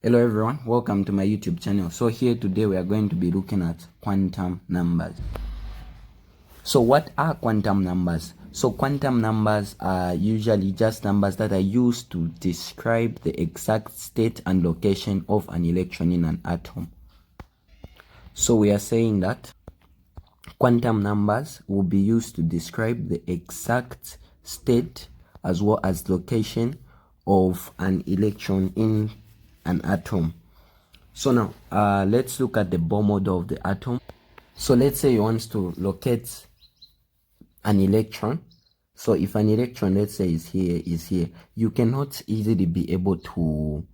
Hello everyone, welcome to my YouTube channel. So here today we are going to be looking at quantum numbers. So what are quantum numbers? So quantum numbers are usually just numbers that are used to describe the exact state and location of an electron in an atom. So we are saying that quantum numbers will be used to describe the exact state as well as location of an electron in an atom. So now let's look at the Bohr model of the atom. So let's say you want to locate an electron. So if an electron, let's say, is here, you cannot easily be able to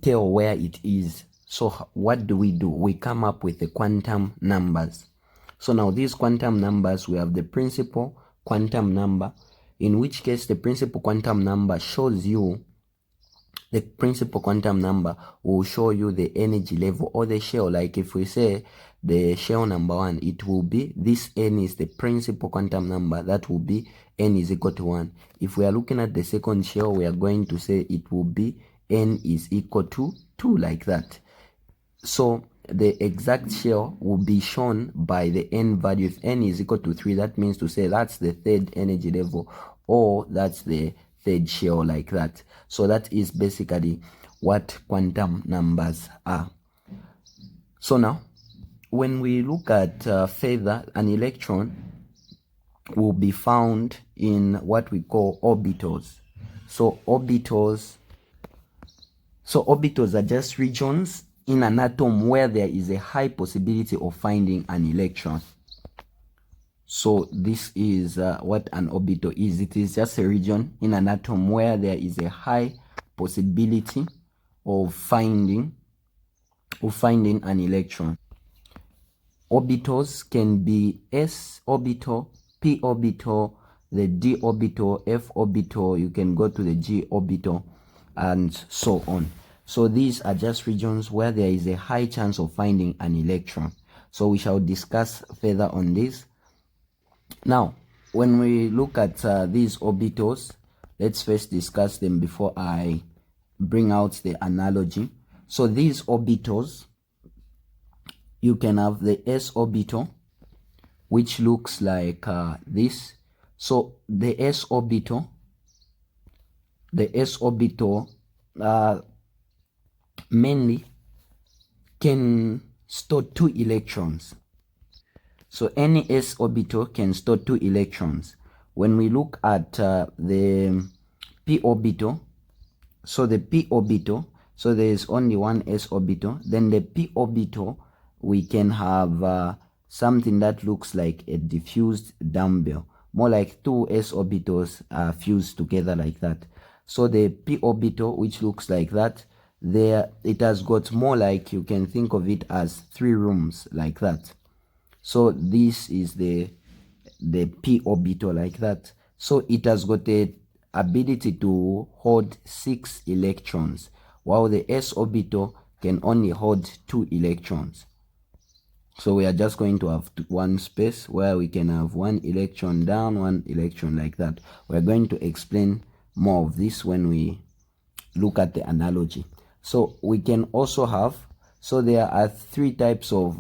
tell where it is. So what do? We come up with the quantum numbers. So now these quantum numbers, we have the principal quantum number, in which case the principal quantum number shows you, the principal quantum number will show you the energy level or the shell. Like if we say the shell number 1, it will be this n is the principal quantum number, that will be n is equal to 1. If we are looking at the second shell, we are going to say it will be n is equal to 2, like that. So the exact shell will be shown by the n value. If n is equal to 3, that means to say that's the third energy level, or that's the third shell, like that. So that is basically what quantum numbers are. So now when we look at further, an electron will be found in what we call orbitals. So orbitals are just regions in an atom where there is a high possibility of finding an electron. So this is what an orbital is. It is just a region in an atom where there is a high possibility of finding an electron. Orbitals can be s orbital, p orbital, the d orbital, f orbital, you can go to the g orbital, and so on. So these are just regions where there is a high chance of finding an electron. So we shall discuss further on this. Now, when we look at these orbitals, let's first discuss them before I bring out the analogy. So these orbitals, you can have the s orbital, which looks like this. So the s orbital mainly can store 2 electrons. So any s orbital can store 2 electrons. When we look at the p orbital, so the p orbital, so there is only one s orbital. Then the p orbital, we can have something that looks like a diffused dumbbell, more like 2 s orbitals are fused together like that. So the p orbital, which looks like that, there it has got more like, you can think of it as 3 rooms, like that. So this is the p orbital, like that. So it has got the ability to hold 6 electrons, while the s orbital can only hold 2 electrons. So we are just going to have one space where we can have 1 electron down, 1 electron, like that. We're going to explain more of this when we look at the analogy. So we can also have, so there are 3 types of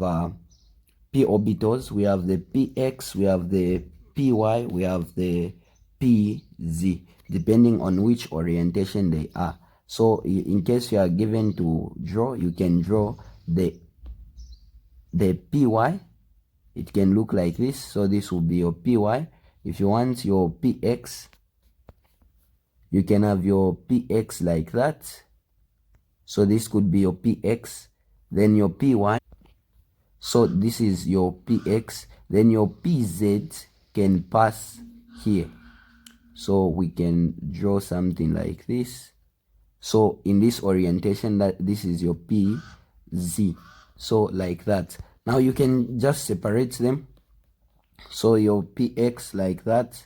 p orbitals. We have the px, we have the py, we have the pz, depending on which orientation they are. So in case you are given to draw, you can draw the py. It can look like this. So this will be your py. If you want your px, you can have your px like that. So this could be your px, then your py. So this is your px, then your pz can pass here. So we can draw something like this. So in this orientation, that this is your pz. So like that. Now you can just separate them. So your px like that,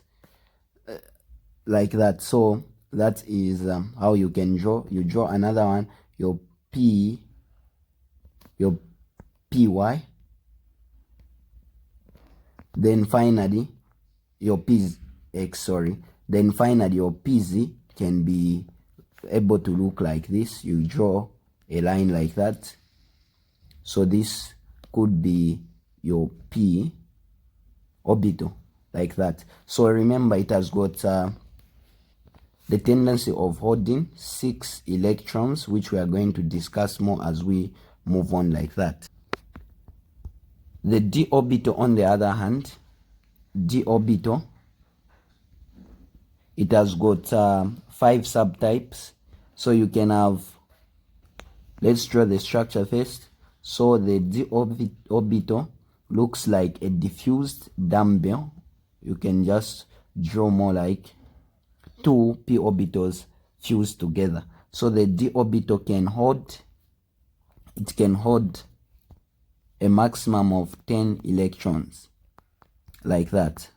like that. So that is how you can draw. You draw another one, your py, then finally your px, then finally your pz can be able to look like this. You draw a line like that. So this could be your p orbital like that. So remember, it has got the tendency of holding 6 electrons, which we are going to discuss more as we move on like that. The d orbital, on the other hand, d orbital, it has got 5 subtypes. So you can have, let's draw the structure first. So the d orbital looks like a diffused dumbbell. You can just draw more like 2 p orbitals fused together. So the d orbital can hold a maximum of 10 electrons like that.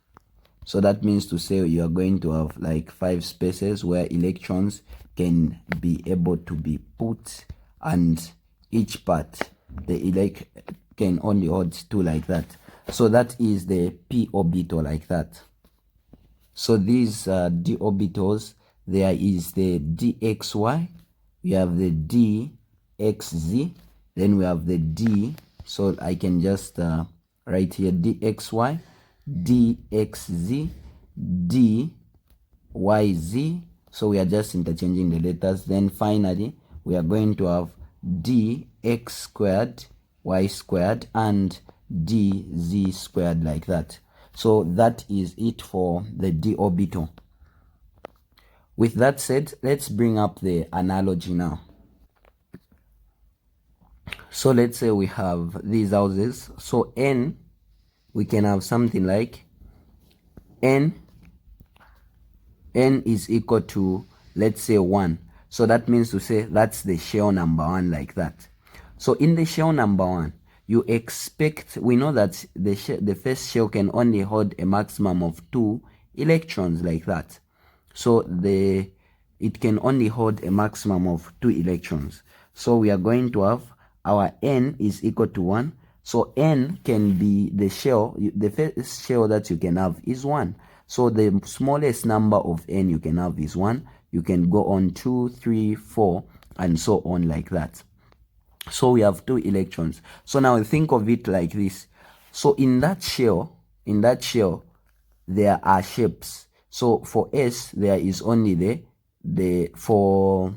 So that means to say you are going to have like 5 spaces where electrons can be able to be put, and each part the can only hold 2 like that. So that is the p orbital like that. So these d orbitals, there is the dxy, we have the dxz, then we have the d. So I can just write here dxy, dxz, dyz. So we are just interchanging the letters. Then finally we are going to have dx squared, y squared, and dz squared like that. So that is it for the d orbital. With that said, let's bring up the analogy now. So let's say we have these houses. So n, we can have something like n is equal to, let's say, 1. So that means to say that's the shell number 1 like that. So in the shell number 1, you expect, we know that the first shell can only hold a maximum of 2 electrons like that. So it can only hold a maximum of 2 electrons. So we are going to have our n is equal to 1. So n can be the shell, the first shell that you can have is 1. So the smallest number of n you can have is 1. You can go on 2, 3, 4, and so on like that. So we have 2 electrons. So now think of it like this. So in that shell, there are shapes. So for S, there is only for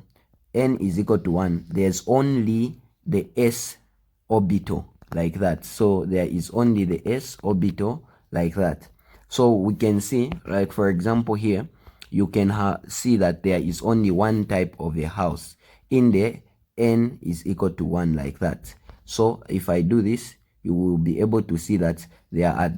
n is equal to 1, there's only the s orbital like that. So there is only the s orbital like that. So we can see, like for example here, you can see that there is only one type of a house in there. N is equal to 1 like that. So if I do this, you will be able to see that there are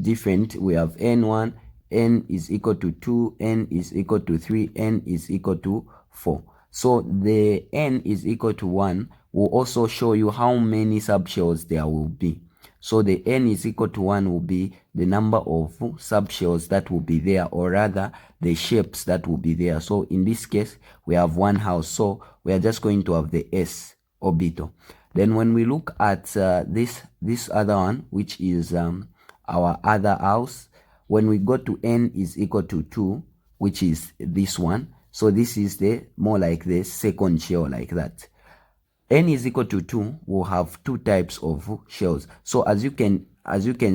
different. We have n1, n is equal to 2, n is equal to 3, n is equal to 4. So the n is equal to 1 will also show you how many subshells there will be. So the n is equal to 1 will be the number of subshells that will be there, or rather the shapes that will be there. So in this case, we have one house. So we are just going to have the s orbital. Then when we look at this other one, which is our other house, when we go to n is equal to 2, which is this one. So this is the more like the second shell like that. N is equal to 2 will have 2 types of shells. So as you can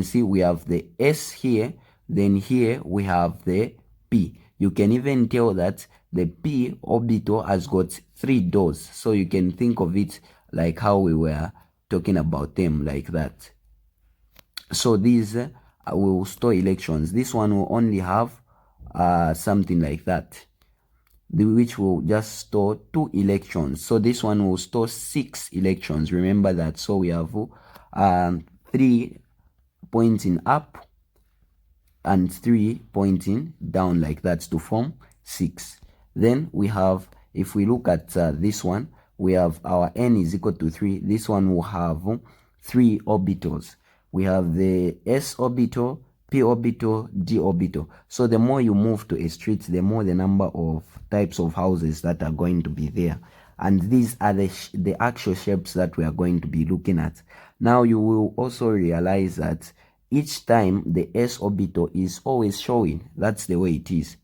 see, we have the S here, then here we have the P. You can even tell that the P orbital has got 3 doors. So you can think of it like how we were talking about them like that. So these will store electrons. This one will only have something like that, which will just store 2 electrons. So this one will store 6 electrons. Remember that. So we have 3 pointing up and 3 pointing down like that to form 6. Then we have, if we look at this one, we have our n is equal to 3. This one will have 3 orbitals. We have the s orbital, p orbital, d orbital. So the more you move to a street, the more the number of types of houses that are going to be there. And these are the actual shapes that we are going to be looking at. Now you will also realize that each time the s orbital is always showing. That's the way it is.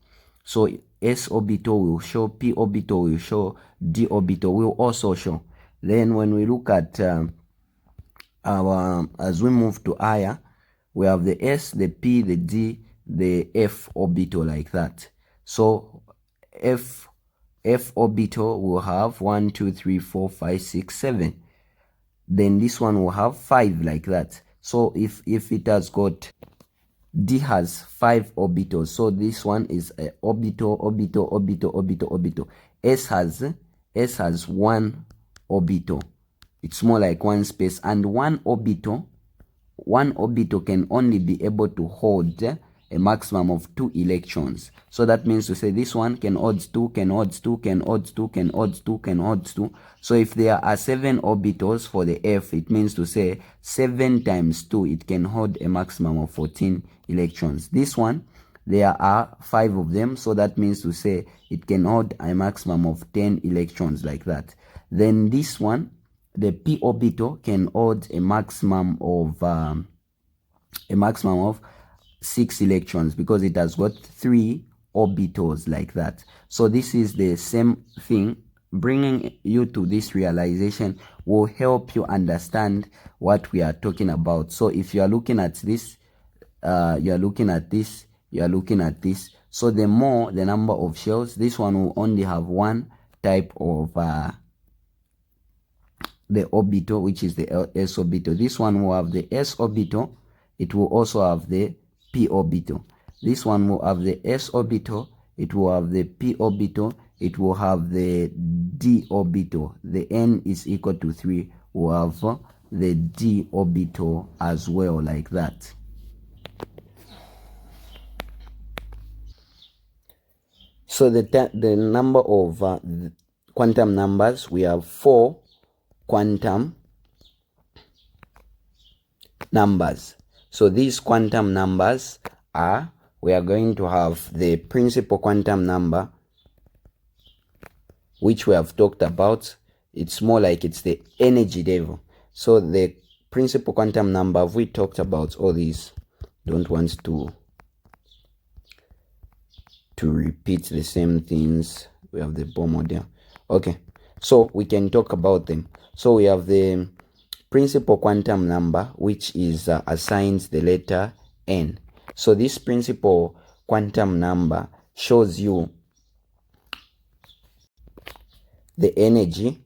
So s orbital will show, p orbital will show, d orbital will also show. Then when we look at as we move to higher, we have the S, the P, the D, the F orbital like that. So F orbital will have 1, 2, 3, 4, 5, 6, 7. Then this one will have 5 like that. So if it has got, D has 5 orbitals, so this one is a orbital, orbital, orbital, orbital, orbital. S has 1 orbital. It's more like one space, and one orbital can only be able to hold a maximum of 2 electrons. So that means to say this one can hold 2, can hold 2, can hold 2, can hold 2, can hold 2. So if there are 7 orbitals for the F, it means to say 7 times 2, it can hold a maximum of 14 electrons. This one, there are 5 of them, so that means to say it can hold a maximum of 10 electrons like that. Then this one, the p orbital, can hold a maximum of 6 electrons because it has got 3 orbitals like that. So this is the same thing. Bringing you to this realization will help you understand what we are talking about. So if you are looking at this, you are looking at this, you are looking at this. So the more the number of shells, this one will only have one type of the orbital, which is the s orbital. This one will have the s orbital. It will also have the p orbital. This one will have the s orbital. It will have the p orbital. It will have the d orbital. The n is equal to 3. We'll have the d orbital as well, like that. So the number of quantum numbers, we have 4 quantum numbers. So these quantum numbers are, we are going to have the principal quantum number, which we have talked about. It's more like it's the energy level. So the principal quantum number, we talked about all these. Don't want to repeat the same things. We have the Bohr model. Okay, so we can talk about them. So we have the principal quantum number, which is assigned the letter n. So this principal quantum number shows you the energy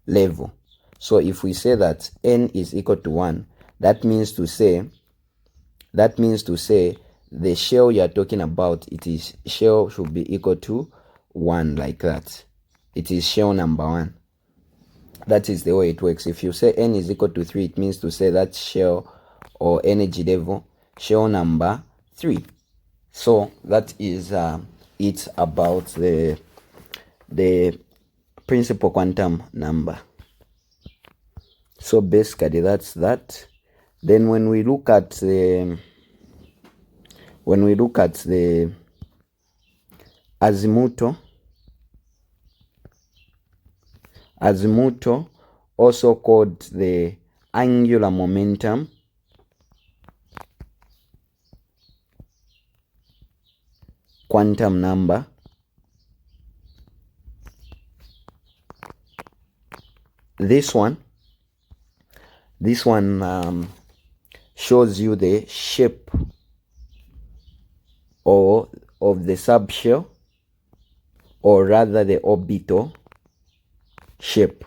level. So if we say that n is equal to 1, that means to say the shell you are talking about, shell should be equal to 1, like that. It is shell number 1. That is the way it works. If you say n is equal to 3, it means to say that shell or energy level, shell number 3. So that is it about the principal quantum number. So basically that's that. Then when we look at the azimuthal, also called the angular momentum, quantum number, this one shows you the shape of the subshell, or rather the orbital shape.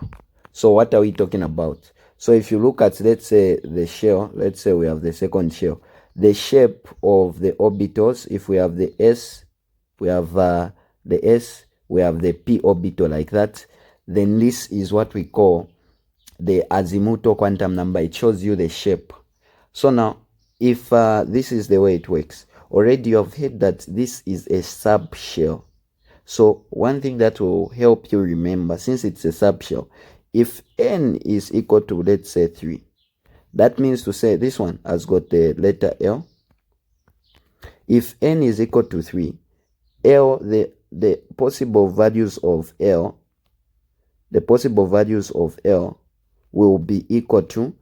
So what are we talking about? So if you look at, let's say, the shell, let's say we have the second shell, the shape of the orbitals, if we have the s, we have the s, we have the p orbital, like that, then this is what we call the azimuthal quantum number. It shows you the shape. So now, if this is the way it works, already you have heard that this is a subshell. So one thing that will help you remember, since it's a subshell, if n is equal to, let's say, 3, that means to say this one has got the letter L. If n is equal to 3, L, the possible values of L, will be equal to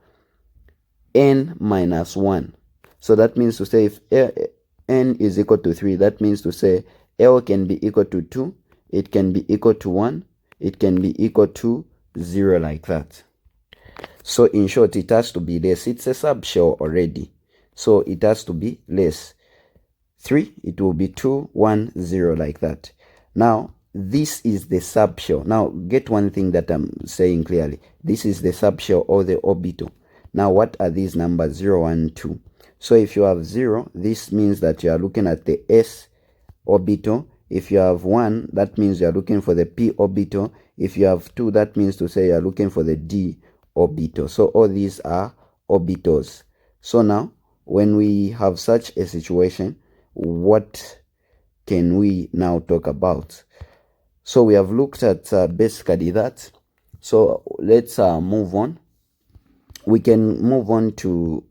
n minus 1. So that means to say if n is equal to 3, that means to say L can be equal to 2, it can be equal to 1, it can be equal to 0 like that. So in short, it has to be less. It's a subshell already, so it has to be less. 3, it will be 2, 1, 0 like that. Now this is the subshell. Now get one thing that I'm saying clearly. This is the subshell or the orbital. Now what are these numbers? 0, 1, 2. So if you have 0, this means that you are looking at the s orbital. If you have 1, that means you are looking for the p orbital. If you have 2, that means to say you are looking for the d orbital. So all these are orbitals. So now when we have such a situation, what can we now talk about? So we have looked at basically that. So let's move on. We can move on to,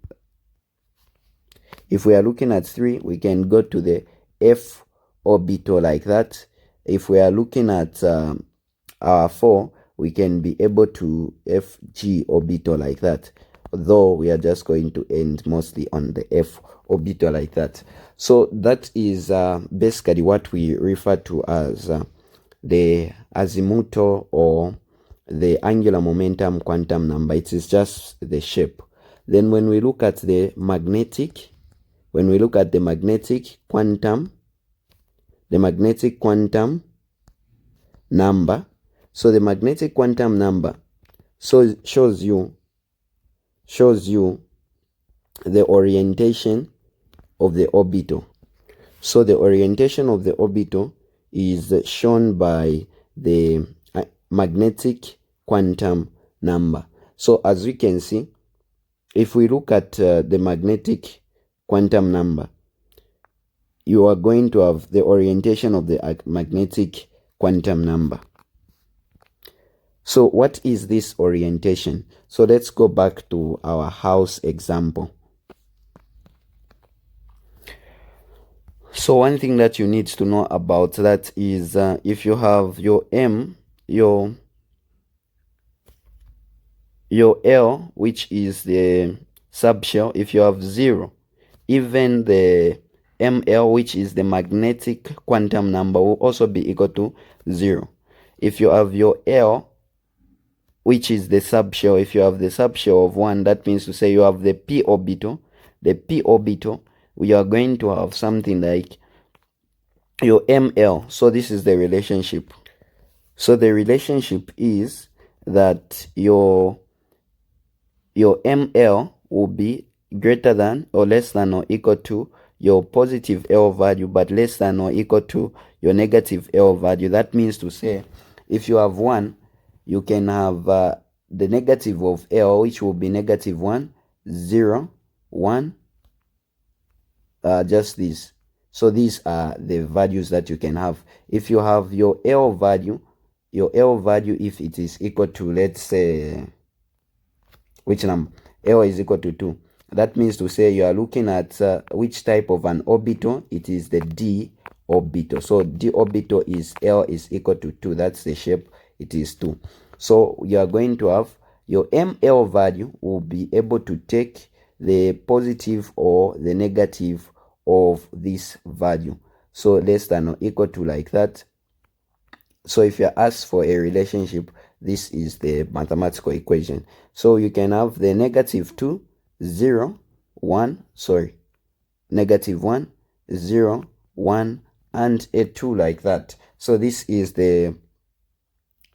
if we are looking at 3, we can go to the f orbital like that. If we are looking at our 4, we can be able to fg orbital like that, though we are just going to end mostly on the f orbital like that. So that is basically what we refer to as the azimuthal or the angular momentum quantum number. It is just the shape. Then when we look at the magnetic, quantum, the magnetic quantum number, so the magnetic quantum number shows you the orientation of the orbital. So the orientation of the orbital is shown by the magnetic quantum number. So as we can see, if we look at the magnetic quantum number, you are going to have the orientation of the magnetic quantum number. So what is this orientation? So let's go back to our house example. So one thing that you need to know about that is if you have your M, your L, which is the subshell, if you have 0, even the ML, which is the magnetic quantum number, will also be equal to 0. If you have your L, which is the subshell, if you have the subshell of 1, that means to say you have the p orbital. The p orbital, we are going to have something like your ML. So this is the relationship. So the relationship is that your ML will be greater than or less than or equal to your positive L value, but less than or equal to your negative L value. That means to say, if you have 1, you can have the negative of L, which will be negative 1, 0, 1, just this. So these are the values that you can have. If you have your L value, if it is equal to, let's say, which number? L is equal to 2. That means to say you are looking at which type of an orbital. It is the d orbital. So d orbital is L is equal to 2. That's the shape. It is 2. So you are going to have your ML value will be able to take the positive or the negative of this value. So less than or equal to like that. So if you are asked for a relationship, this is the mathematical equation. So you can have the negative 2, 0, 1, negative 1, 0, 1, and a 2 like that. So this is the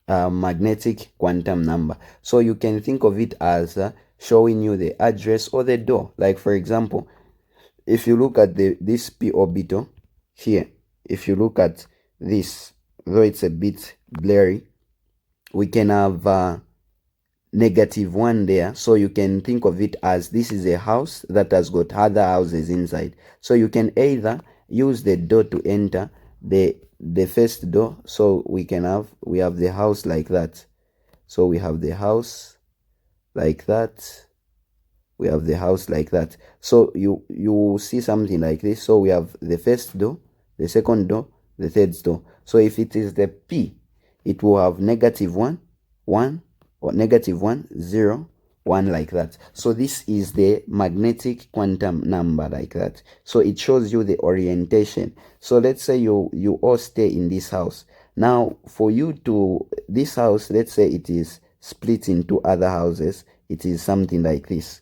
magnetic quantum number. So you can think of it as showing you the address or the door. Like for example, if you look at this p orbital here, if you look at this, though it's a bit blurry, we can have negative 1 there. So you can think of it as this is a house that has got other houses inside. So you can either use the door to enter the first door. So we have the house like that. So we have the house like that. We have the house like that. So you see something like this. So we have the first door, the second door, the third door. So if it is the P, it will have negative 1, 1, or negative 1, 0, 1 like that. So this is the magnetic quantum number like that. So it shows you the orientation. So let's say you all stay in this house. Now for you to, this house, let's say it is split in two other houses, it is something like this.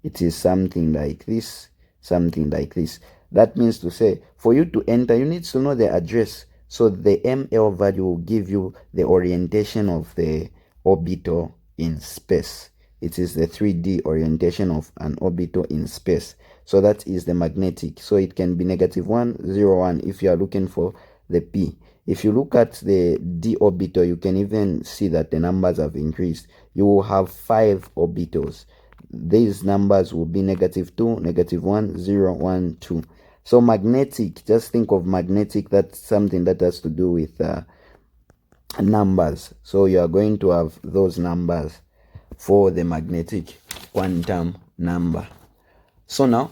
It is something like this, something like this. That means to say, for you to enter, you need to know the address. So the ML value will give you the orientation of the orbital in space. It is the 3D orientation of an orbital in space. So that is the magnetic. So it can be -1, 0, 1 if you are looking for the P. If you look at the D orbital, you can even see that the numbers have increased. You will have 5 orbitals. These numbers will be -2, -1, 0, 1, 2. So magnetic, just think of magnetic, that's something that has to do with numbers. So you are going to have those numbers for the magnetic quantum number. So now,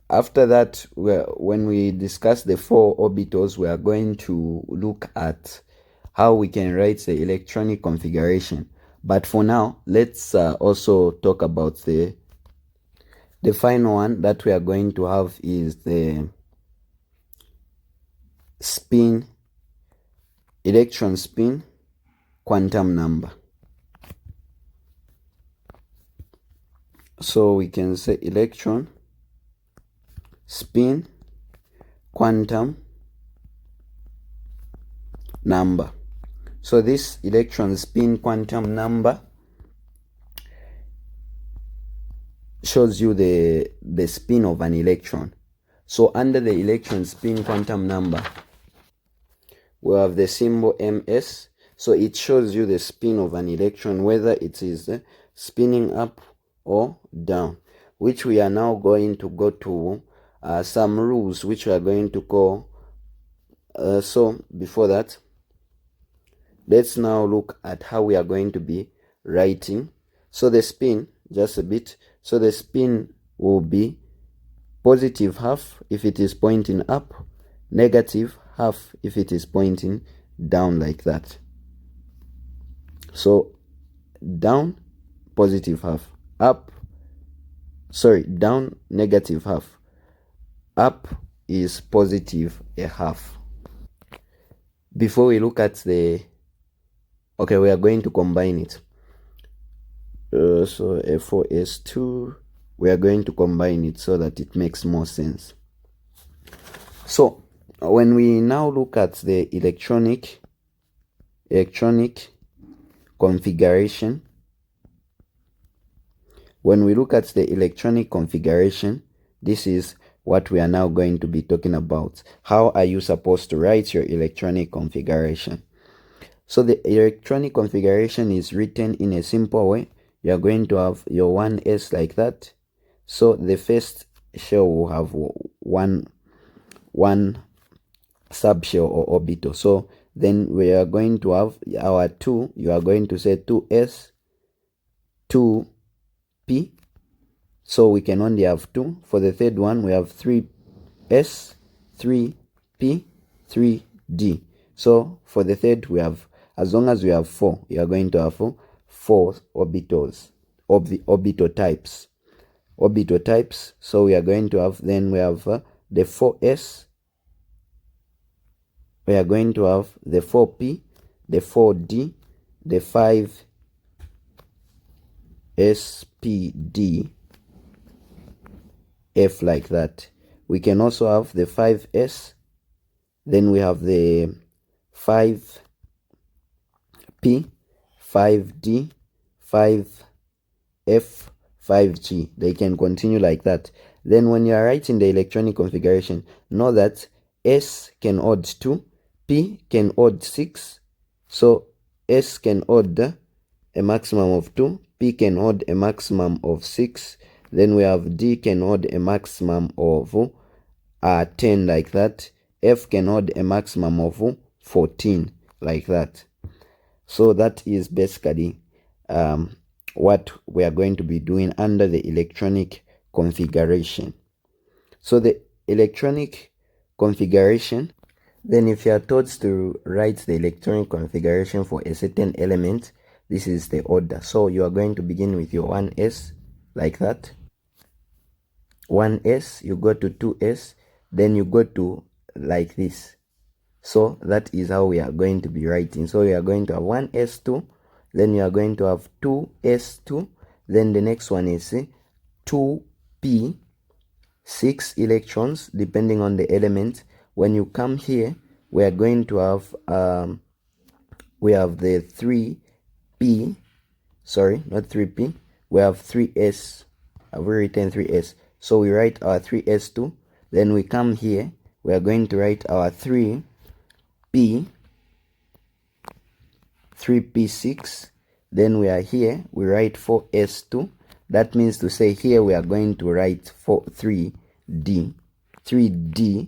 after that, when we discuss the 4 orbitals, we are going to look at how we can write the electronic configuration. But for now, let's also talk about the final one that we are going to have is the spin, electron spin quantum number. So we can say electron spin quantum number. So this electron spin quantum number shows you the spin of an electron. So under the electron spin quantum number, we have the symbol ms. So it shows you the spin of an electron, whether it is spinning up or down, which we are now going to go to some rules which we are going to call. So before that, let's now look at how we are going to be writing. So the spin, just a bit. So the spin will be positive half if it is pointing up, negative half if it is pointing down, like that. So down, positive half, up, sorry, down, negative half, up is positive a half. Before we look at the, okay, we are going to combine it. So F4S2, we are going to combine it so that it makes more sense. So when we now look at the electronic configuration, when we look at the electronic configuration, this is what we are now going to be talking about. How are you supposed to write your electronic configuration? So the electronic configuration is written in a simple way. You are going to have your 1s like that. So the first shell will have one subshell or orbital. So then we are going to have our 2. You are going to say 2s, 2p. So we can only have 2. For the third one, we have 3s, 3p, 3d. So for the third, we have, as long as we have 4, you are going to have 4 orbitals, orbital types. So we are going to have, then we have the 4s, we are going to have the 4p, the 4d, the 5spd, f, like that. We can also have the 5s, then we have the 5p, 5d, 5f, 5g. They can continue like that. Then when you are writing the electronic configuration, know that s can odd 2, p can odd 6. So s can odd a maximum of 2, p can odd a maximum of 6. Then we have d can odd a maximum of 10, like that. F can odd a maximum of 14, like that. So that is basically what we are going to be doing under the electronic configuration. So the electronic configuration, then if you are told to write the electronic configuration for a certain element, this is the order. So you are going to begin with your 1s, like that. 1s, you go to 2s, then you go to like this. So that is how we are going to be writing. So we are going to have 1s2, then you are going to have 2s2, then the next one is 2p, 6 electrons depending on the element. When you come here, we are going to have we have the 3p, sorry, not 3p, we have 3s. I've written 3s, so we write our 3s2. Then we come here, we are going to write our 3p6. Then we are here, we write 4s2. That means to say here we are going to write 3d. 3d,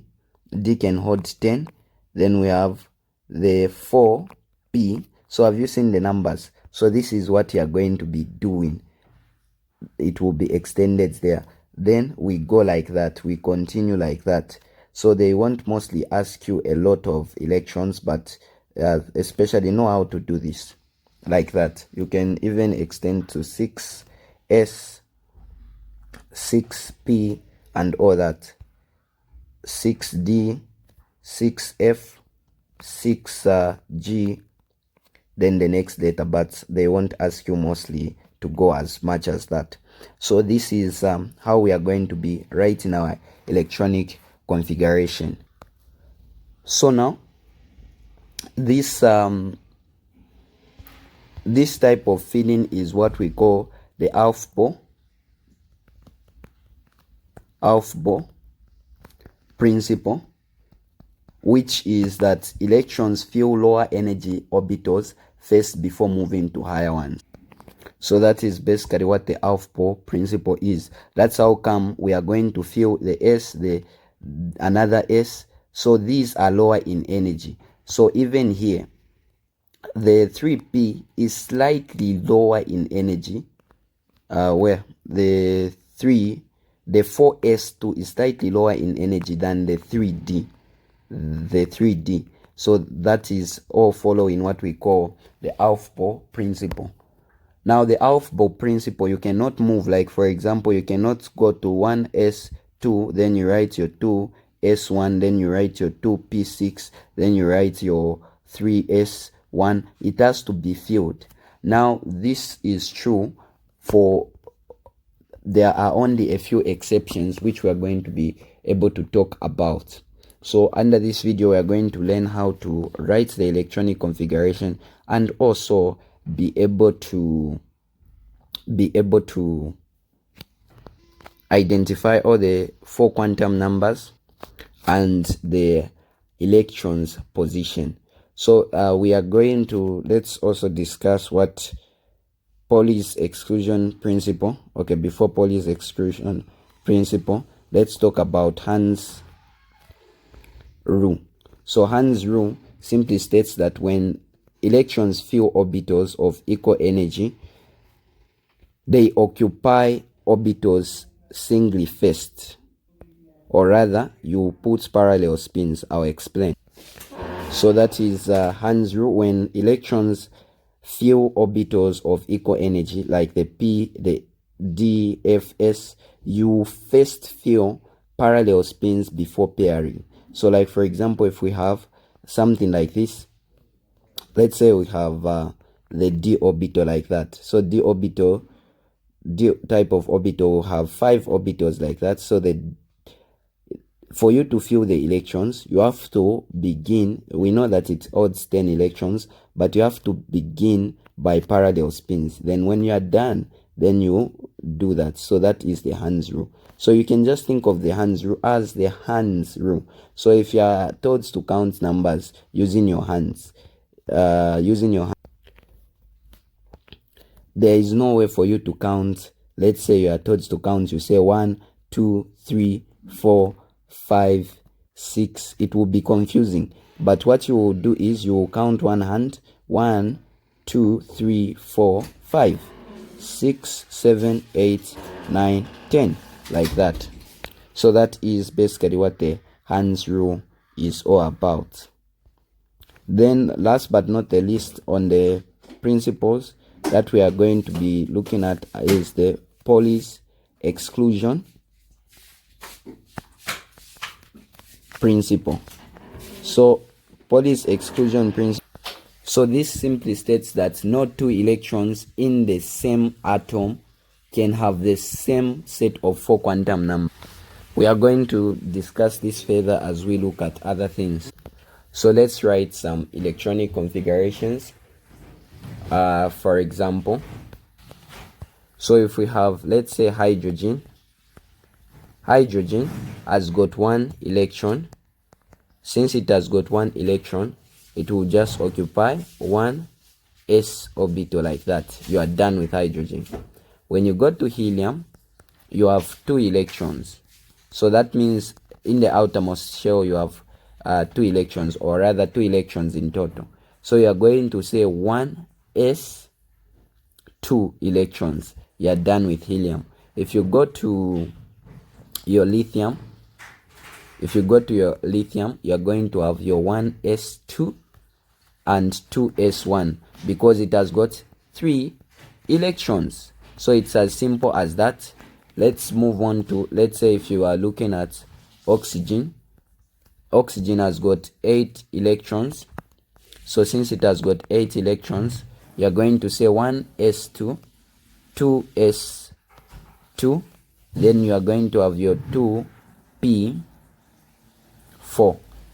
d can hold 10. Then we have the 4p. So have you seen the numbers? So this is what you are going to be doing. It will be extended there. Then we go like that, we continue like that. So they won't mostly ask you a lot of electrons, but especially know how to do this like that. You can even extend to 6s, 6p, and all that. 6d, 6f, 6g, then the next data, but they won't ask you mostly to go as much as that. So this is how we are going to be writing our electronic configuration. So now this this type of filling is what we call the Aufbau principle, which is that electrons fill lower energy orbitals first before moving to higher ones. So that is basically what the Aufbau principle is. That's how come we are going to fill the S, another S. So these are lower in energy. So even here, the 3p is slightly lower in energy, where the 4s2 is slightly lower in energy than the 3d. So that is all following what we call the Aufbau principle. Now the Aufbau principle, you cannot move, like for example, you cannot go to 1s2, then you write your 2s1, then you write your 2p6, then you write your 3s1. It has to be filled. Now this is true for, there are only a few exceptions which we are going to be able to talk about. So under this video, we are going to learn how to write the electronic configuration and also be able to identify all the 4 quantum numbers and the electrons position. So we are going to, let's also discuss what Pauli's exclusion principle. Okay, before Pauli's exclusion principle, let's talk about Hund's rule. So Hund's rule simply states that when electrons fill orbitals of equal energy, they occupy orbitals singly first, or rather you put parallel spins. I'll explain. So that is Hund's rule. When electrons fill orbitals of equal energy, like the p, the d, f, s, you first fill parallel spins before pairing. So like for example, if we have something like this, let's say we have the d orbital like that. So d type of orbital will have 5 orbitals like that. So for you to fill the electrons, you have to begin, we know that it odds 10 electrons, but you have to begin by parallel spins. Then when you are done, then you do that. So that is the Hund's rule. So you can just think of the Hund's rule as the Hund's rule. So if you are told to count numbers using your hands, there is no way for you to count. Let's say you are told to count, you say 1, 2, 3, 4, 5, 6. It will be confusing. But what you will do is you will count one hand, 1, 2, 3, 4, 5, 6, 7, 8, 9, 10, like that. So that is basically what the Hund's rule is all about. Then last but not the least on the principles that we are going to be looking at is the Pauli's exclusion principle. So Pauli's exclusion principle. So this simply states that no two electrons in the same atom can have the same set of 4 quantum numbers. We are going to discuss this further as we look at other things. So let's write some electronic configurations. For example, so if we have, let's say, hydrogen has got 1 electron. Since it has got 1 electron, it will just occupy 1 s orbital like that. You are done with hydrogen. When you go to helium, you have 2 electrons. So that means in the outermost shell you have 2 electrons, or rather 2 electrons in total. So you are going to say 1 s 2 electrons. You are done with helium. If you go to your lithium, you are going to have your 1s2 and 2s1 because it has got 3 electrons. So it's as simple as that. Let's move on to, let's say, if you are looking at oxygen has got 8 electrons. So since it has got 8 electrons, you are going to say 1s2, 2s2, then you are going to have your 2p4.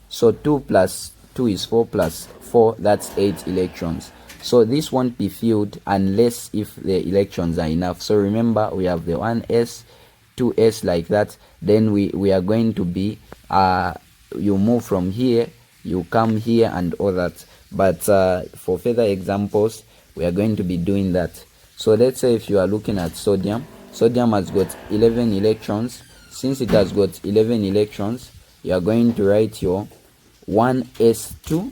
So 2 plus 2 is 4 plus 4, that's 8 electrons. So this won't be filled unless if the electrons are enough. So remember, we have the 1s, 2s like that. Then we are going to be, you move from here, you come here and all that. But for further examples, we are going to be doing that. So let's say if you are looking at sodium has got 11 electrons. Since it has got 11 electrons, you are going to write your 1s2,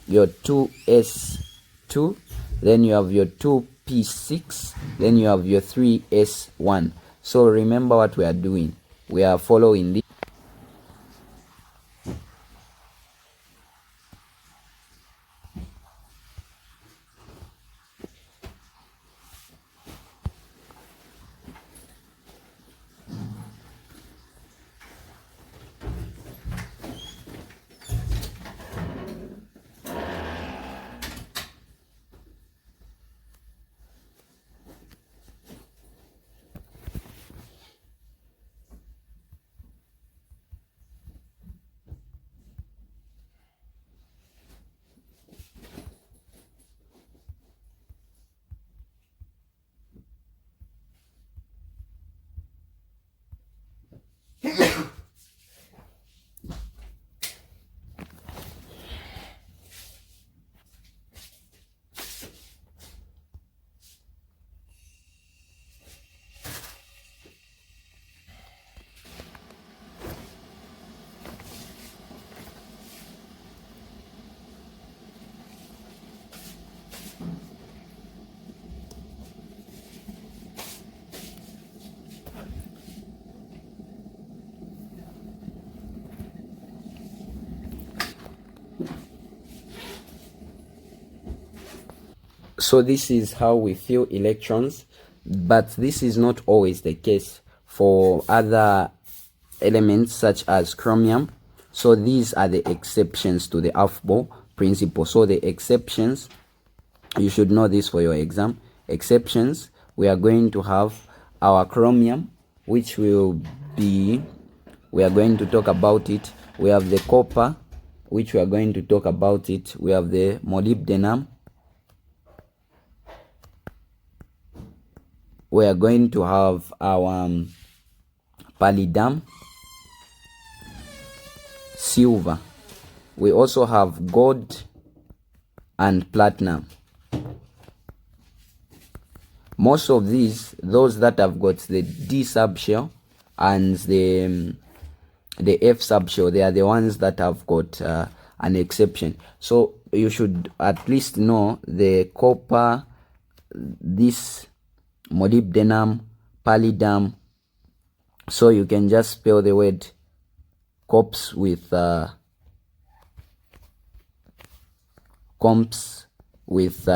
your 2s2, then you have your 2p6, then you have your 3s1. So remember what we are doing. We are following this. So this is how we fill electrons, but this is not always the case for other elements such as chromium. So these are the exceptions to the Aufbau principle. So the exceptions, you should know this for your exam. Exceptions, we are going to have our chromium, which will be, we are going to talk about it. We have the copper, which we are going to talk about it. We have the molybdenum. We are going to have our palladium, silver. We also have gold and platinum. Most of these, those that have got the D subshell and the F subshell, they are the ones that have got an exception. So you should at least know the copper, this molybdenum, palladium. So you can just spell the word COPS with comps with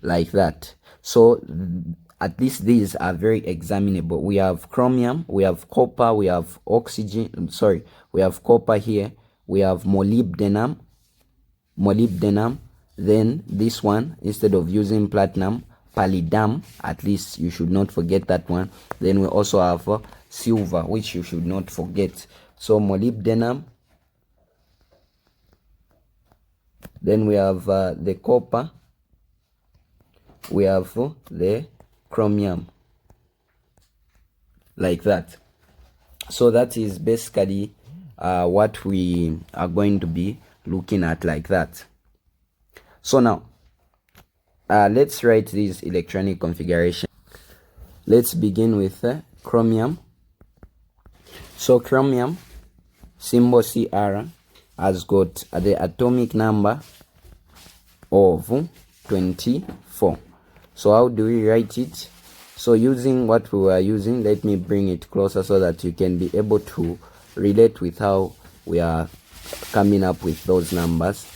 like that. So at least these are very examinable. We have chromium, we have copper, we have oxygen, we have copper here, we have molybdenum, Then this one, instead of using platinum, palladium, at least you should not forget that one. Then we also have silver, which you should not forget. So molybdenum. Then we have the copper. We have the chromium, like that. So that is basically what we are going to be looking at, like that. So now let's write this electronic configuration. Let's begin with chromium. So chromium, symbol Cr, has got the atomic number of 24. So how do we write it? So using what we were using, let me bring it closer so that you can be able to relate with how we are coming up with those numbers.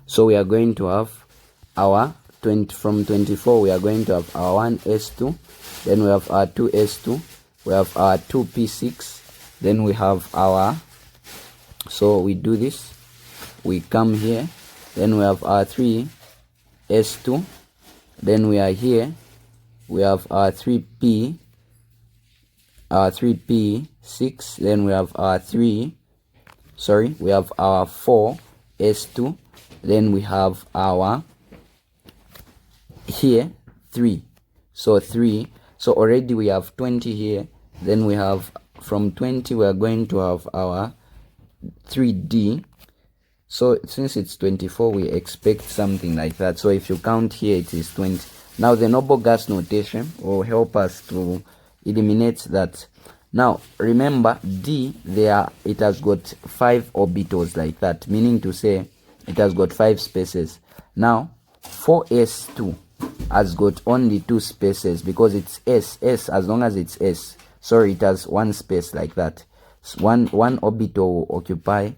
So we are going to have our from 24, we are going to have our 1s2, then we have our 2s2, we have our 2p6, then we have our, so we do this, we come here, then we have our 3s2, then we are here, we have our 3p6, then we have our we have our 4s2, then we have our here 3, so 3, so already we have 20 here. Then we have from 20 we are going to have our 3d. So since it's 24, we expect something like that. So if you count here, it is 20. Now the noble gas notation will help us to eliminate that. Now remember, d there, it has got 5 orbitals, like that, meaning to say it has got 5 spaces. Now 4s2 has got only 2 spaces because it's s, as long as it's s, sorry, it has 1 space, like that. So one orbital will occupy,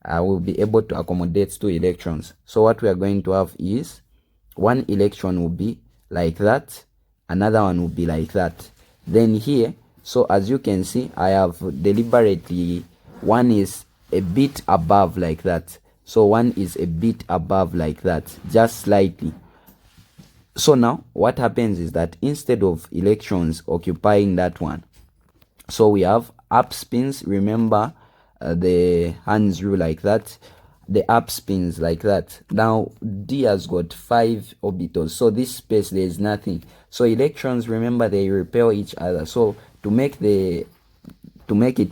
will be able to accommodate 2 electrons. So what we are going to have is 1 electron will be like that, another one will be like that. Then here, so as you can see, I have deliberately, one is a bit above, like that. So one is a bit above, like that, just slightly. So now what happens is that instead of electrons occupying that one, so we have up spins. Remember the Hund's rule, like that, the up spins, like that. Now d has got 5 orbitals, so this space there is nothing. So electrons, remember, they repel each other. So to make it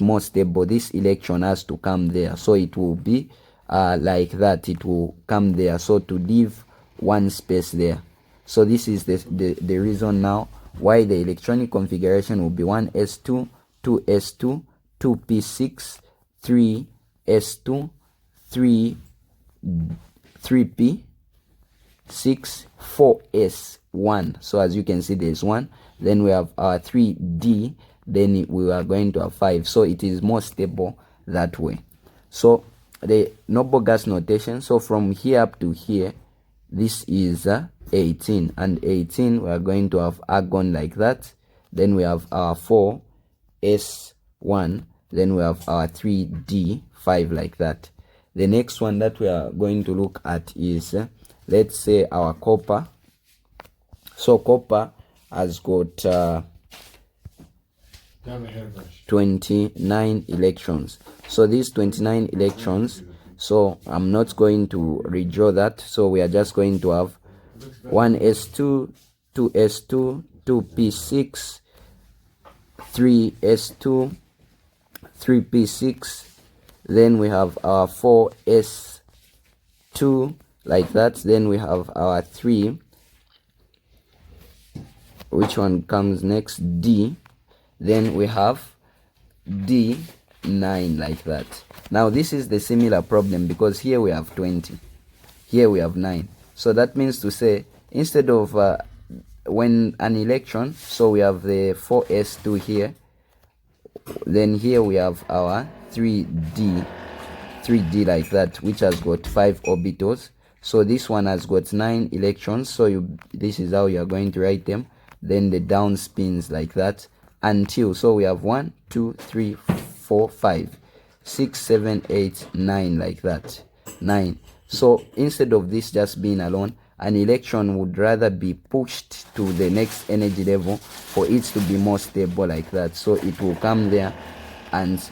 more stable, this electron has to come there, so it will be like that, it will come there, so to leave 1 space there. So this is the reason now why the electronic configuration will be 1s2, 2s2, 2p6, 3s2, 3p6, 4s1. So as you can see, there's 1. Then we have our 3d. Then we are going to have 5. So it is more stable that way. So the noble gas notation. So from here up to here, this is 18, and 18 we are going to have argon, like that. Then we have our 4s1, then we have our 3d5, like that. The next one that we are going to look at is let's say our copper. So copper has got 29 electrons. So these 29 electrons, so I'm not going to redraw that, so we are just going to have 1s2, 2s2, 2p6, 3s2, 3p6, then we have our 4s2, like that. Then we have our 3, which one comes next? D. Then we have D9, like that. Now this is the similar problem, because here we have 20, here we have 9. So that means to say, instead of when an electron, so we have the 4s2 here, then here we have our 3d like that, which has got 5 orbitals. So this one has got 9 electrons, so this is how you are going to write them. Then the down spins like that until, so we have 1 2 3 4 5 6 7 8 9, like that, 9. So instead of this just being alone, an electron would rather be pushed to the next energy level for it to be more stable, like that. So it will come there and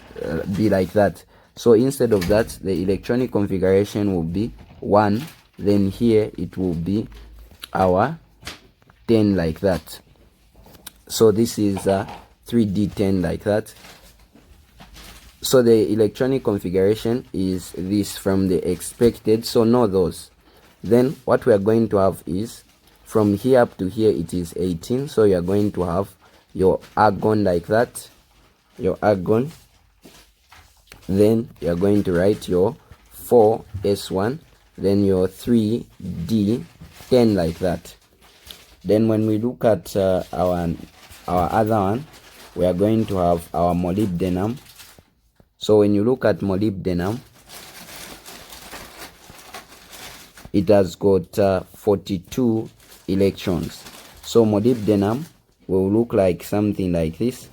be like that. So instead of that, the electronic configuration will be 1, then here it will be our 10, like that. So this is 3d10, like that. So the electronic configuration is this from the expected, so know those. Then what we are going to have is from here up to here it is 18, so you are going to have your argon, like that, your argon. Then you are going to write your 4s1, then your 3d10, like that. Then when we look at our other one, we are going to have our molybdenum. So when you look at molybdenum, it has got 42 electrons. So molybdenum will look like something like this.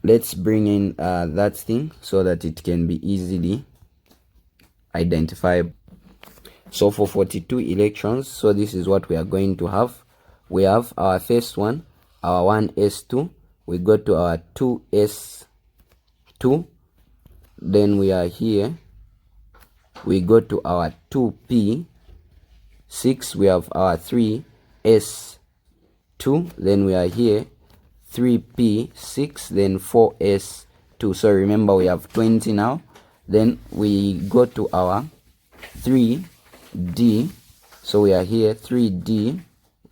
Let's bring in that thing so that it can be easily identifiable. So for 42 electrons, so this is what we are going to have. We have our first one, our 1s2, we go to our 2s2, then we are here, we go to our 2p6, we have our 3s2, then we are here 3p6, then 4s2. So remember we have 20 now. Then we go to our 3d, so we are here 3d,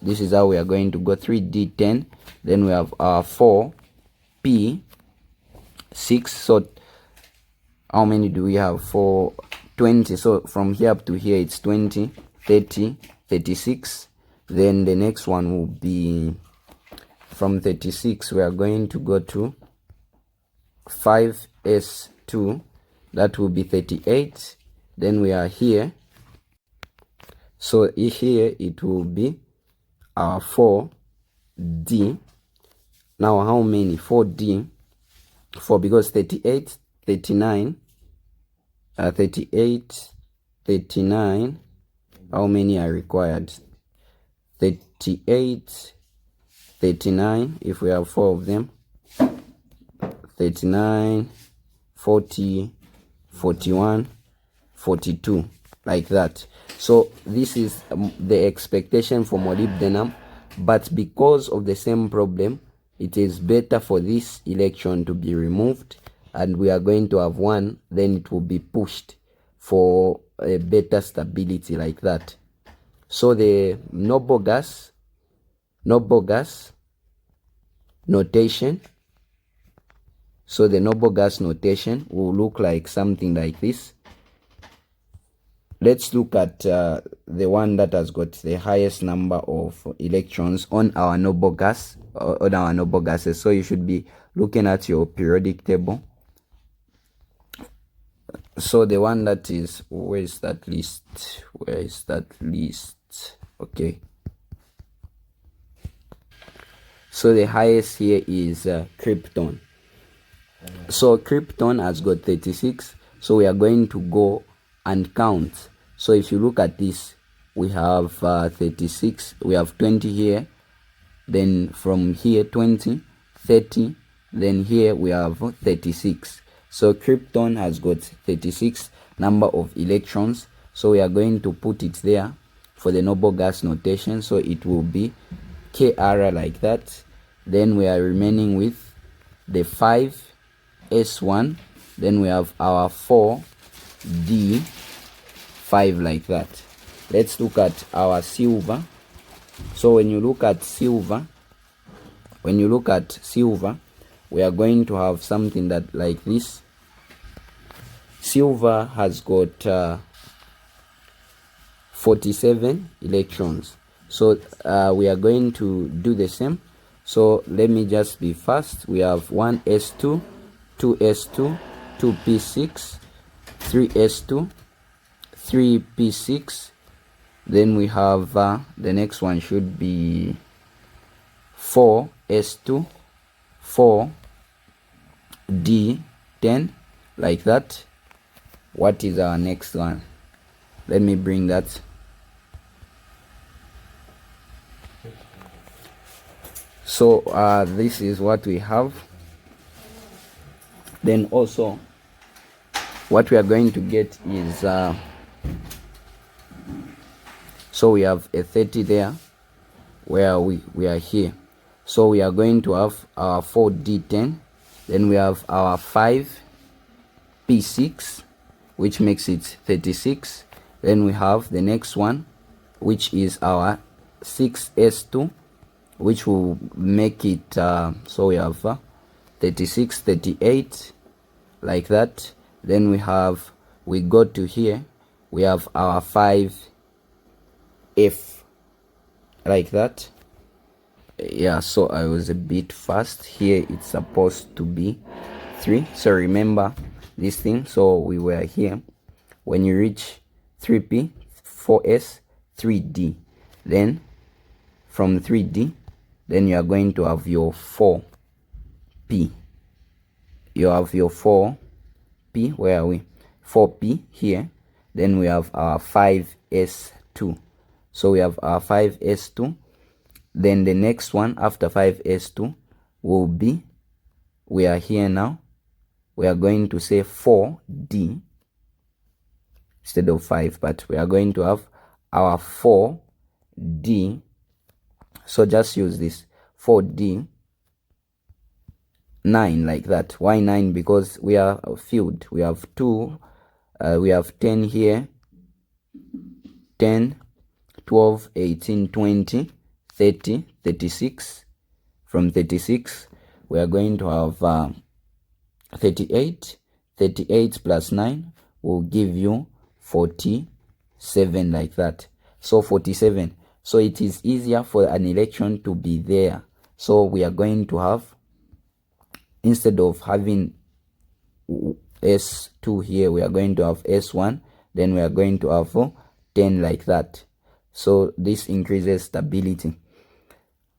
this is how we are going to go, 3d10. Then we have our 4p6. So how many do we have? 20. So from here up to here it's 20, 30, 36. Then the next one will be from 36, we are going to go to 5s2, that will be 38. Then we are here, so here it will be our 4d. Now how many? 4d, 4, because 38, 39, 38, 39, how many are required? 38, 39, if we have 4 of them, 39, 40, 41, 42, like that. So this is the expectation for molybdenum, but because of the same problem, it is better for this electron to be removed, and we are going to have 1, then it will be pushed for a better stability, like that. So the noble gas notation, so the noble gas notation will look like something like this. Let's look at the one that has got the highest number of electrons on our noble gas, on our noble gases. So you should be looking at your periodic table. So the one that is, where is that list? Where is that list? Okay. So the highest here is krypton. So krypton has got 36. So we are going to go and count. So if you look at this, we have 36, we have 20 here, then from here 20, 30, then here we have 36. So krypton has got 36 number of electrons. So we are going to put it there for the noble gas notation. So it will be Kr, like that. Then we are remaining with the 5s1, then we have our 4d5, like that. Let's look at our silver. So when you look at silver, we are going to have something that like this. Silver has got 47 electrons. So we are going to do the same. So let me just be fast. We have 1s2, 2s2, 2p6, 3s2, 3p6. Then we have the next one should be 4s2, 4d10, like that. What is our next one? Let me bring that. So this is what we have. Then also what we are going to get is so we have a 30 there where we are here. So we are going to have our 4d10, then we have our 5p6, which makes it 36. Then we have the next one, which is our 6s2, which will make it so we have 36, 38, like that. Then we go to here, we have our 5f, like that. Yeah, so I was a bit fast here. It's supposed to be 3, so remember this thing. So we were here, when you reach 3p, 4s, 3d, then from 3d, then you are going to have your 4p. You have your 4p, where are we? 4p here. Then we have our 5s2. So we have our 5s2. Then the next one after 5s2 will be, we are here now, we are going to say 4d instead of 5, but we are going to have our 4d. So just use this 4d 9, like that. Why 9? Because we are filled. We have 2, we have 10 here, 10, 12, 18, 20, 30, 36. From 36 we are going to have 38. 38 plus 9 will give you 47, like that. So 47. So it is easier for an electron to be there. So we are going to have, instead of having S2 here, we are going to have S1. Then we are going to have 10, like that. So this increases stability.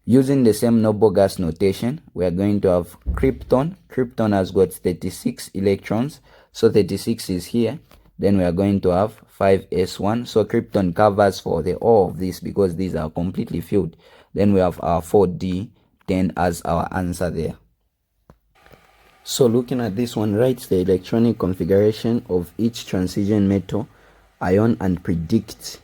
Using the same noble gas notation, we are going to have krypton. Krypton has got 36 electrons. So 36 is here. Then we are going to have 5s1. So krypton covers for all of this because these are completely filled. Then we have our 4d10 as our answer there. So looking at this one, write the electronic configuration of each transition metal ion and predict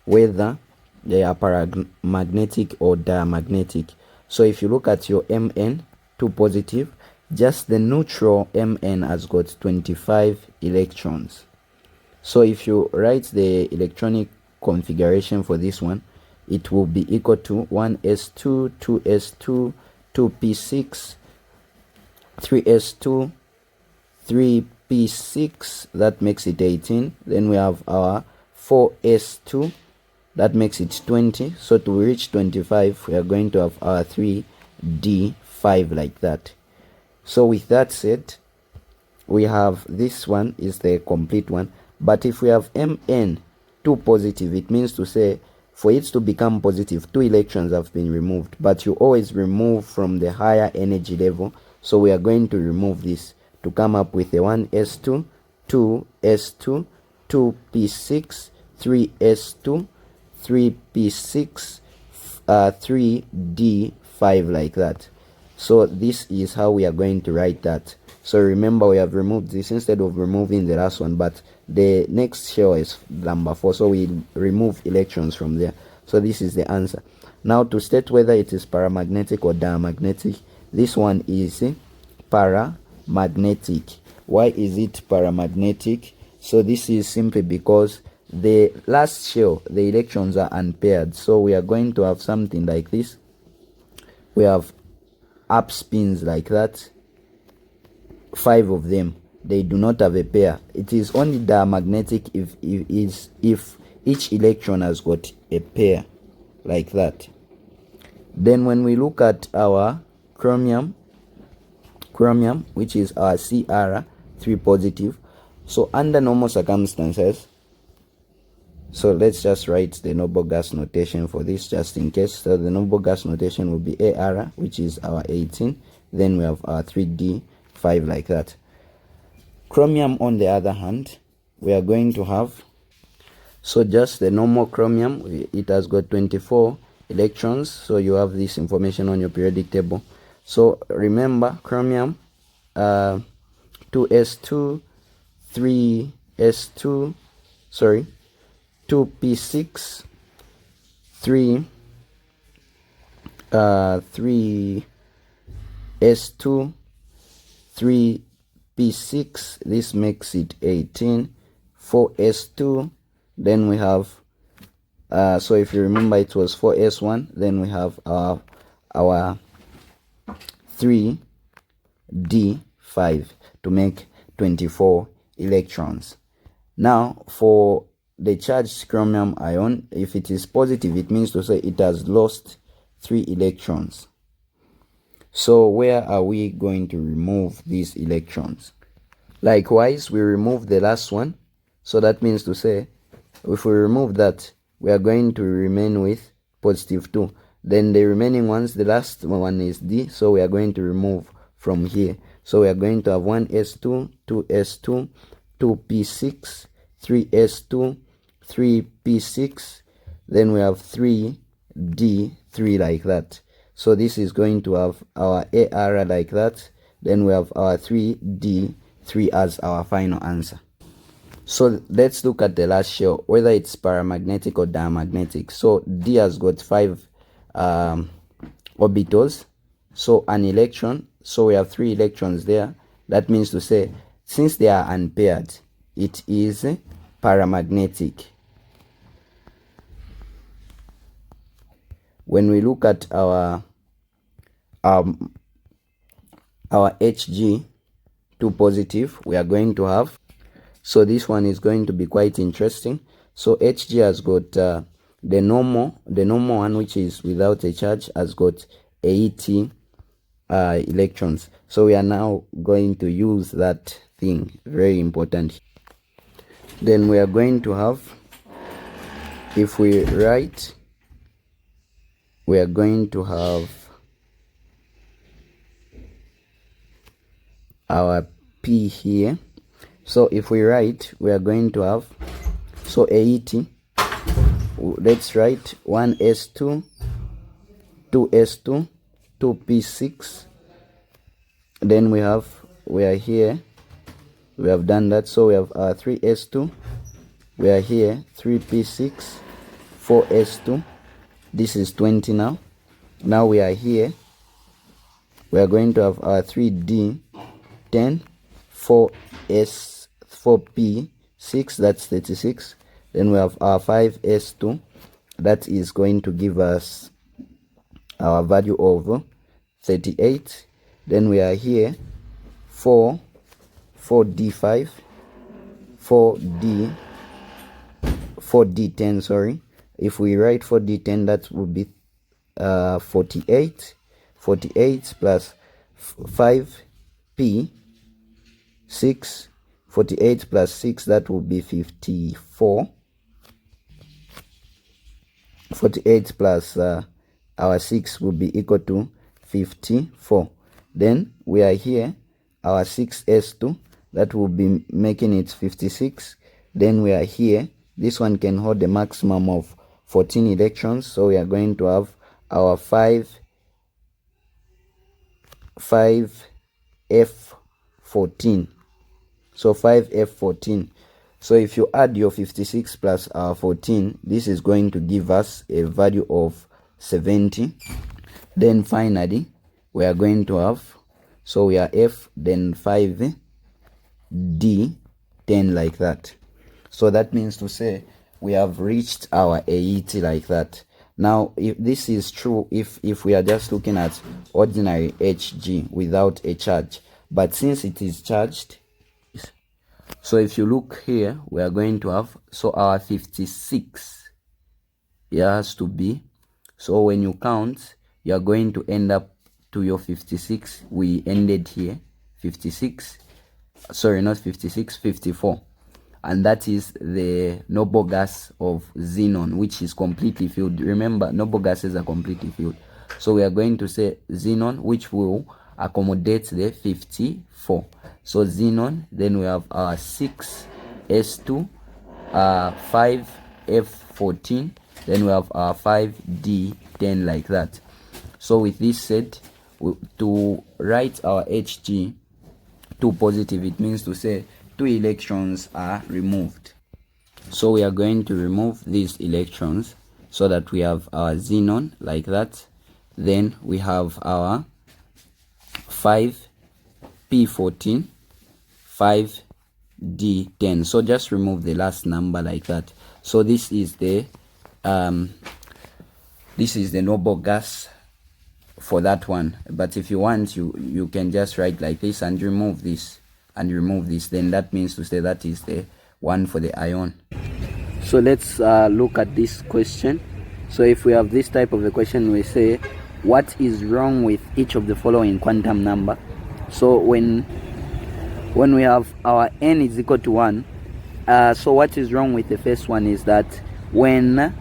whether they are paramagnetic or diamagnetic. So if you look at your Mn, 2 positive, just the neutral Mn has got 25 electrons. So if you write the electronic configuration for this one, it will be equal to 1s2, 2s2, 2p6, 3s2, 3p6, that makes it 18. Then we have our 4s2, that makes it 20. So to reach 25, we are going to have our 3d5, like that. So with that said, we have this one is the complete one. But if we have Mn 2 positive, it means to say for it to become positive, 2 electrons have been removed. But you always remove from the higher energy level. So we are going to remove this to come up with a 1s2, 2s2, 2p6, 3s2, 3p6, 3d5, like that. So this is how we are going to write that. So remember, we have removed this instead of removing the last one, but the next shell is number 4, so we remove electrons from there. So this is the answer. Now to state whether it is paramagnetic or diamagnetic, this one is paramagnetic. Why is it paramagnetic? So this is simply because the last shell, the electrons are unpaired. So we are going to have something like this. We have up spins like that, 5 of them. They do not have a pair. It is only diamagnetic if each electron has got a pair, like that. Then when we look at our chromium, which is our Cr3 positive, so under normal circumstances, So let's just write the noble gas notation for this just in case. So the noble gas notation will be AR, which is our 18. Then we have our 3D5 like that. Chromium, on the other hand, we are going to have, so just the normal chromium, it has got 24 electrons. So you have this information on your periodic table. So remember, chromium, 2s2, 3s2, sorry, 2p6, 3s2, 3p6, this makes it 18, 4s2, then we have, so if you remember it was 4s1, then we have our 3d5 to make 24 electrons. Now for the charged chromium ion, if it is positive, it means to say it has lost 3 electrons. So where are we going to remove these electrons? Likewise, we remove the last one. So that means to say, if we remove that, we are going to remain with positive 2. Then the remaining ones, the last one is D, so we are going to remove from here. So we are going to have 1s2, 2s2, 2p6, 3s2, 3p6, then we have 3d3 like that. So this is going to have our AR like that. Then we have our 3d3 as our final answer. So let's look at the last shell, whether it's paramagnetic or diamagnetic. So D has got 5 orbitals, so an electron, so we have 3 electrons there. That means to say, since they are unpaired, it is paramagnetic. When we look at our Hg2 positive, we are going to have, so this one is going to be quite interesting. So Hg has got the normal one, which is without a charge, has got 80 electrons. So we are now going to use that thing, very important. Then we are going to have, if we write, we are going to have our P here. So if we write, we are going to have, so 80, let's write 1s2, 2s2, 2p6, then we are here, we have done that. So we have 3s2, we are here, 3p6, 4s2, this is 20 now. Now we are here, we are going to have our 3d10, 4p6, that's 36. Then we have our 5s2, that is going to give us our value of 38. Then we are here 4d5, 4d10, sorry. If we write 4d10, that would be 48 plus 5p 6, 48 plus 6, that will be 54. 48 plus our 6 will be equal to 54. Then we are here, our 6s2, that will be making it 56. Then we are here, this one can hold a maximum of 14 electrons, so we are going to have our 5f14. So 5f14. So if you add your 56 plus our 14, this is going to give us a value of 70. Then finally, we are going to have, so we are f, then 5d10 like that. So that means to say we have reached our AET like that. Now, if this is true, if we are just looking at ordinary Hg without a charge, but since it is charged, so if you look here, we are going to have, so our 56 here has to be, so when you count, you are going to end up to your 56. We ended here 56, sorry, not 56, 54. and that is the noble gas of xenon, which is completely filled. Remember, noble gases are completely filled. So we are going to say xenon, which will accommodate the 54. So xenon, then we have our 6s2, 5f14, then we have our 5d10, like that. So with this said, to write our Hg 2 positive, it means to say 2 electrons are removed. So we are going to remove these electrons so that we have our xenon, like that. Then we have our 5p14, 5d10. So just remove the last number, like that. So this is the noble gas for that one. But if you want, you can just write like this and remove this and remove this. Then that means to say that is the one for the ion. So let's look at this question. So if we have this type of a question, we say, what is wrong with each of the following quantum number? So when we have our n is equal to 1, so what is wrong with the first one is that when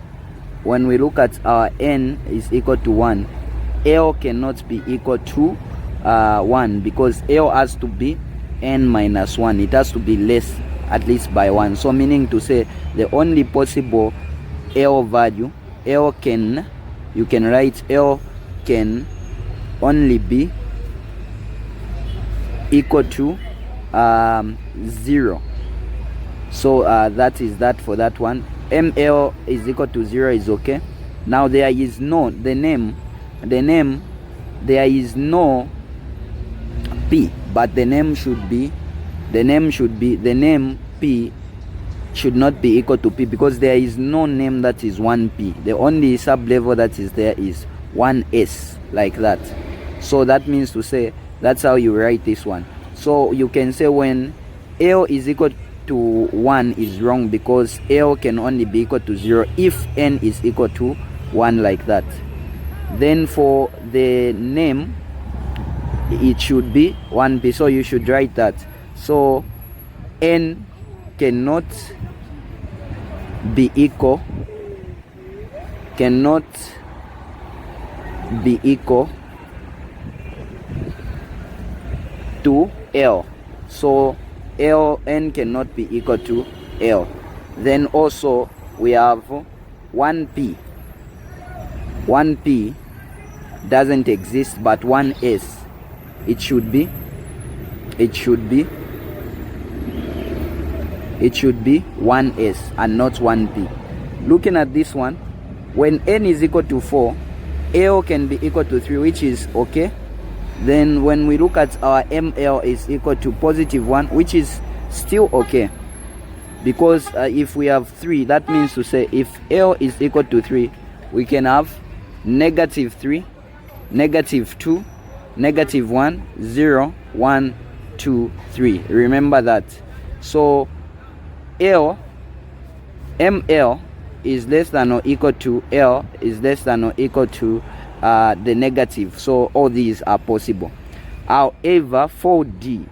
we look at our n is equal to 1, L cannot be equal to 1, because L has to be n minus 1. It has to be less at least by 1. So meaning to say the only possible L value, you can write L can only be equal to 0. So that is that for that one. ML is equal to 0 is okay. Now there is no the name there is no P, but the name P should not be equal to P, because there is no name that is 1P. The only sub-level that is there is 1S, like that. So that means to say that's how you write this one. So you can say when L is equal to 1 is wrong, because L can only be equal to 0 if n is equal to 1, like that. Then for the name, it should be 1p, so you should write that. So n cannot be equal to L. So n cannot be equal to L. Then also we have 1p. 1p doesn't exist, but 1s it should be 1s and not 1p. Looking at this one, when n is equal to 4, L can be equal to 3, which is okay. Then when we look at our ML is equal to positive 1, which is still okay, because if we have 3, that means to say if L is equal to 3, we can have negative 3, negative 2, negative 1, 0, 1, 2, 3. Remember that. So ML is less than or equal to L is less than or equal to the negative. So all these are possible. However, 4D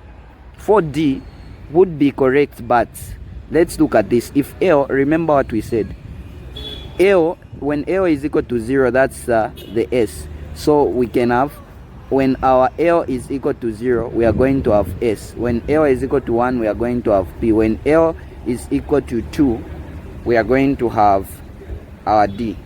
would be correct, but let's look at this. If L, remember what we said, when L is equal to 0, that's the S. So we can have, when our L is equal to 0, we are going to have S. When L is equal to 1, we are going to have P. When L is equal to 2, we are going to have our D.